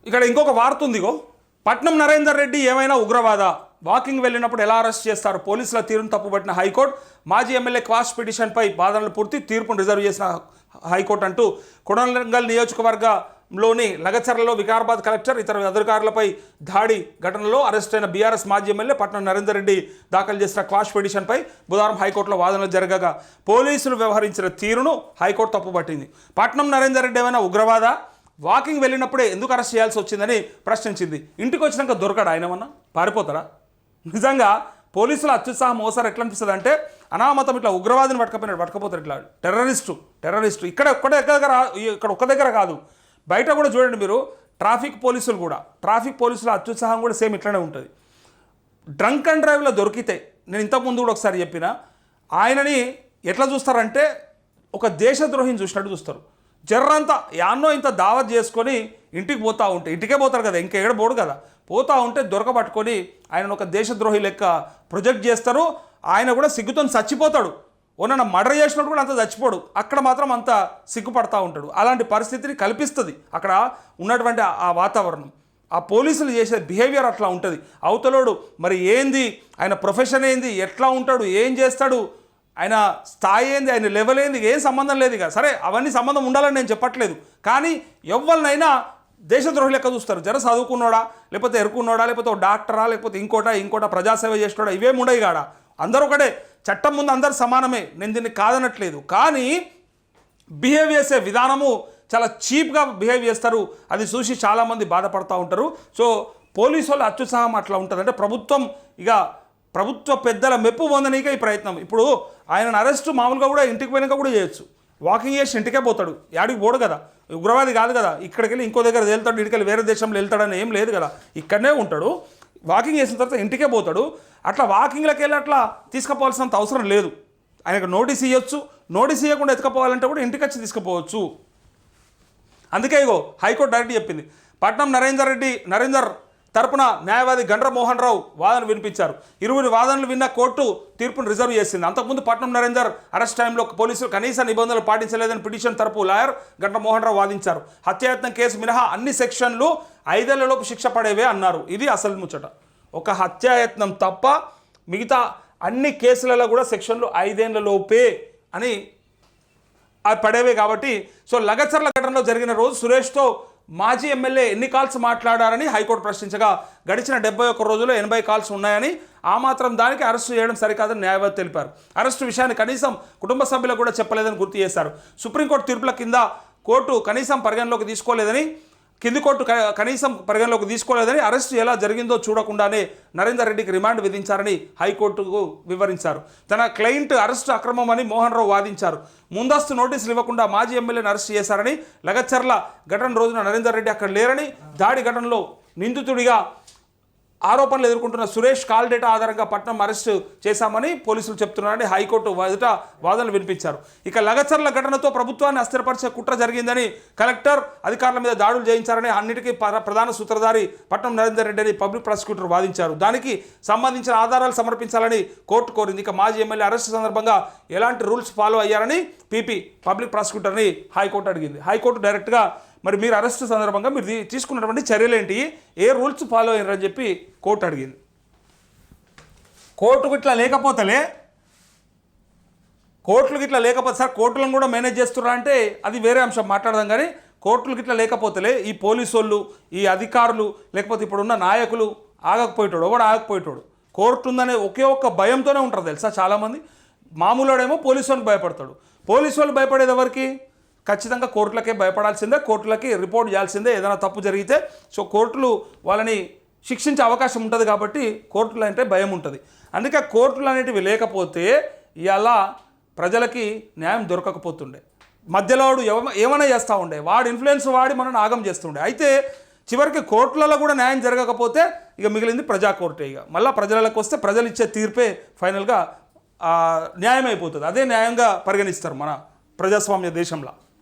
ఇక్కడ ఇంకొక వార్త ఉందిగో. పట్నం నరేందర్ రెడ్డి ఏమైనా ఉగ్రవాద? వాకింగ్ వెళ్ళినప్పుడు ఎలా అరెస్ట్ చేస్తారు? పోలీసుల తీరును తప్పుపట్టిన హైకోర్టు. మాజీ ఎమ్మెల్యే క్వాష్ పిటిషన్పై వాదనలు పూర్తి, తీర్పును రిజర్వ్ చేసిన హైకోర్టు అంటూ కొడంగల్ నియోజకవర్గంలోని లగచర్లలో వికారాబాద్ కలెక్టర్ ఇతర అధికారులపై దాడి ఘటనలో అరెస్ట్ అయిన బీఆర్ఎస్ మాజీ ఎమ్మెల్యే పట్నం నరేందర్ రెడ్డి దాఖలు చేసిన క్వాష్ పిటిషన్పై బుధవారం హైకోర్టులో వాదనలు జరగగా పోలీసులు వ్యవహరించిన తీరును హైకోర్టు తప్పుపట్టింది. పట్నం నరేందర్ రెడ్డి ఏమైనా ఉగ్రవాద? వాకింగ్ వెళ్ళినప్పుడే ఎందుకు అరెస్ట్ చేయాల్సి వచ్చిందని ప్రశ్నించింది. ఇంటికి వచ్చినాక దొరకడు ఆయనమన్నా? పారిపోతారా? నిజంగా పోలీసుల అత్యుత్సాహం ఓసారి ఎట్లా అనిపిస్తుంది అంటే, అనామతం ఇట్లా ఉగ్రవాదిని పట్టుకపోతారు, ఇట్లా టెర్రరిస్టు ఇక్కడ ఒక్క దగ్గర కాదు, బయట కూడా చూడండి మీరు. ట్రాఫిక్ పోలీసుల అత్యుత్సాహం కూడా సేమ్ ఇట్లనే ఉంటుంది. డ్రంక్ అండ్ డ్రైవ్లో దొరికితే, నేను ఇంతకుముందు కూడా ఒకసారి చెప్పిన, ఆయనని ఎట్లా చూస్తారంటే ఒక దేశద్రోహిని చూసినట్టు చూస్తారు. జర్రంతా యాన్నో ఇంత దావత్ చేసుకొని ఇంటికి పోతూ ఉంటే, ఇంటికే పోతారు కదా, ఇంకా ఎక్కడ పోడు కదా, పోతూ ఉంటే దొరకబట్టుకొని ఆయన ఒక దేశద్రోహి లెక్క ప్రొజెక్ట్ చేస్తారు. ఆయన కూడా సిగ్గుతో చచ్చిపోతాడు. ఓనన్న మర్డర్ చేసినప్పుడు కూడా అంత చచ్చిపోడు, అక్కడ మాత్రం అంత సిగ్గుపడతా ఉంటాడు. అలాంటి పరిస్థితిని కల్పిస్తుంది అక్కడ ఉన్నటువంటి ఆ వాతావరణం. ఆ పోలీసులు చేసే బిహేవియర్ అట్లా ఉంటుంది. అవతలోడు మరి ఏంది, ఆయన ప్రొఫెషన్ ఏంది, ఎట్లా ఉంటాడు, ఏం చేస్తాడు, ఆయన స్థాయి ఏంది, ఆయన లెవెల్ ఏంది, ఏం సంబంధం లేదు. ఇక సరే అవన్నీ సంబంధం ఉండాలని నేను చెప్పట్లేదు, కానీ ఎవరినైనా దేశద్రోహి లెక్క చూస్తారు. జర చదువుకున్నాడా, లేకపోతే ఎరుకున్నాడా, లేకపోతే ఒక డాక్టరా, లేకపోతే ఇంకోట ప్రజాసేవ చేసినాడా, ఇవేమి ఉండవు కాడ. అందరూ ఒకటే, చట్టం ముందు అందరు సమానమే, నేను దీన్ని కాదనట్లేదు. కానీ బిహేవ్ చేసే విధానము చాలా చీప్గా బిహేవ్ చేస్తారు. అది చూసి చాలామంది బాధపడుతూ ఉంటారు. సో పోలీసు వాళ్ళ అత్యుత్సాహం అట్లా ఉంటుంది. అంటే ప్రభుత్వ పెద్దల మెప్పు పొందనీకే ఈ ప్రయత్నం. ఇప్పుడు ఆయనను అరెస్టు మామూలుగా కూడా ఇంటికి పోయినాక కూడా చేయొచ్చు. వాకింగ్ చేసి ఇంటికే పోతాడు, యాడికి పోడు కదా, ఉగ్రవాది కాదు కదా. ఇక్కడికి వెళ్ళి ఇంకో దగ్గర వెళ్తాడు, ఇక్కడికి వేరే దేశంలో వెళ్తాడని ఏం లేదు కదా, ఇక్కడనే ఉంటాడు. వాకింగ్ చేసిన తర్వాత ఇంటికే పోతాడు. అట్లా వాకింగ్లోకి వెళ్ళి అట్లా తీసుకుపోవాల్సినంత అవసరం లేదు. ఆయనకు నోటీస్ ఇవ్వచ్చు, నోటీస్ ఇవ్వకుండా ఎత్తుకపోవాలంటే కూడా ఇంటికి వచ్చి తీసుకుపోవచ్చు. అందుకే ఇగో హైకోర్టు డైరెక్ట్ చెప్పింది. పట్నం నరేందర్ తరపున న్యాయవాది గండ్ర మోహన్ రావు వాదన వినిపించారు. ఇరువురి వాదనలు విన్న కోర్టు తీర్పును రిజర్వ్ చేసింది. అంతకుముందు పట్నం నరేందర్ అరెస్ట్ టైంలో పోలీసులు కనీస నిబంధనలు పాటించలేదని పిటిషన్ తరపు లాయర్ గండ్ర మోహన్ రావు వాదించారు. హత్యాయత్నం కేసు మినహా అన్ని సెక్షన్లు 5 ఏళ్లలోపు శిక్ష పడేవే అన్నారు. ఇది అసలు ముచ్చట. ఒక హత్యాయత్నం తప్ప మిగతా అన్ని కేసులలో కూడా సెక్షన్లు 5 ఏళ్లలోపే అని అవి పడేవే కాబట్టి. సో లగచర్ల ఘటనలో జరిగిన రోజు సురేష్తో మాజీ ఎమ్మెల్యే ఎన్ని కాల్స్ మాట్లాడారని హైకోర్టు ప్రశ్నించగా, గడిచిన 71 రోజుల్లో 80 కాల్స్ ఉన్నాయని, ఆ మాత్రం దానికి అరెస్టు చేయడం సరికాదని న్యాయవాది తెలిపారు. అరెస్టు విషయాన్ని కనీసం కుటుంబ సభ్యులకు కూడా చెప్పలేదని గుర్తు చేశారు. సుప్రీంకోర్టు తీర్పుల కింద కోర్టు కనీసం పరిగణలోకి తీసుకోలేదని, కింది కోర్టు కనీసం పరిగణలోకి తీసుకోలేదని, అరెస్టు ఎలా జరిగిందో చూడకుండానే నరేందర్ రెడ్డికి రిమాండ్ విధించారని హైకోర్టుకు వివరించారు. తన క్లయింట్ అరెస్టు అక్రమమని మోహన్ రావు వాదించారు. ముందస్తు నోటీసులు ఇవ్వకుండా మాజీ ఎమ్మెల్యేని అరెస్ట్ చేశారని, లగచర్ల ఘటన రోజున నరేందర్ రెడ్డి అక్కడ లేరని, దాడి ఘటనలో నిందితుడిగా ఆరోపణలు ఎదుర్కొంటున్న సురేష్ కాల్ డేటా ఆధారంగా పట్నం అరెస్టు చేశామని పోలీసులు చెప్తున్నారని హైకోర్టు ఎదుట వాదనలు వినిపించారు. ఇక లగచర్ల ఘటనతో ప్రభుత్వాన్ని అస్థిరపరిచే కుట్ర జరిగిందని, కలెక్టర్ అధికారుల మీద దాడులు చేయించారని, అన్నిటికీ ప్రధాన సూత్రధారి పట్నం నరేందర్ రెడ్డి అని పబ్లిక్ ప్రాసిక్యూటర్ వాదించారు. దానికి సంబంధించిన ఆధారాలు సమర్పించాలని కోర్టు కోరింది. ఇక మాజీ ఎమ్మెల్యే అరెస్టు సందర్భంగా ఎలాంటి రూల్స్ ఫాలో అయ్యారని పీపీ పబ్లిక్ ప్రాసిక్యూటర్ని హైకోర్టు అడిగింది. హైకోర్టు డైరెక్ట్గా మరి మీరు అరెస్టు సందర్భంగా మీరు తీసుకున్నటువంటి చర్యలేంటి, ఏ రూల్స్ ఫాలో అయ్యారని చెప్పి కోర్టు అడిగింది. కోర్టుకు ఇట్లా లేకపోతే సార్ కోర్టులను కూడా మేనేజ్ చేస్తున్నా అంటే అది వేరే అంశం, మాట్లాడదాం. కానీ కోర్టులకు ఇట్లా లేకపోతేలే ఈ పోలీసు వాళ్ళు, ఈ అధికారులు, లేకపోతే ఇప్పుడున్న నాయకులు ఆగకపోయేటోడు కోర్టు ఉందనే ఒకే ఒక్క భయంతోనే ఉంటారు తెలుసా చాలామంది. మామూలుడేమో పోలీసు వాళ్ళకి భయపడతాడు. పోలీసు వాళ్ళు భయపడేది ఎవరికి? ఖచ్చితంగా కోర్టులకే భయపడాల్సిందే, కోర్టులకి రిపోర్ట్ చేయాల్సిందే ఏదైనా తప్పు జరిగితే. సో కోర్టులు వాళ్ళని శిక్షించే అవకాశం ఉంటుంది కాబట్టి కోర్టులు అంటే భయం ఉంటుంది. అందుకే కోర్టులు అనేటివి లేకపోతే ఇలా ప్రజలకి న్యాయం దొరకకపోతుండే. మధ్యలో ఏమైనా చేస్తూ ఉండే, వాడు ఇన్ఫ్లుయెన్స్ వాడి మనం ఆగం చేస్తుండే. అయితే చివరికి కోర్టులలో కూడా న్యాయం జరగకపోతే ఇక మిగిలింది ప్రజా కోర్టే. ఇక మళ్ళీ ప్రజలకు వస్తే ప్రజలు ఇచ్చే తీర్పే ఫైనల్గా న్యాయం అయిపోతుంది. అదే న్యాయంగా పరిగణిస్తారు మన ప్రజాస్వామ్య దేశంలో.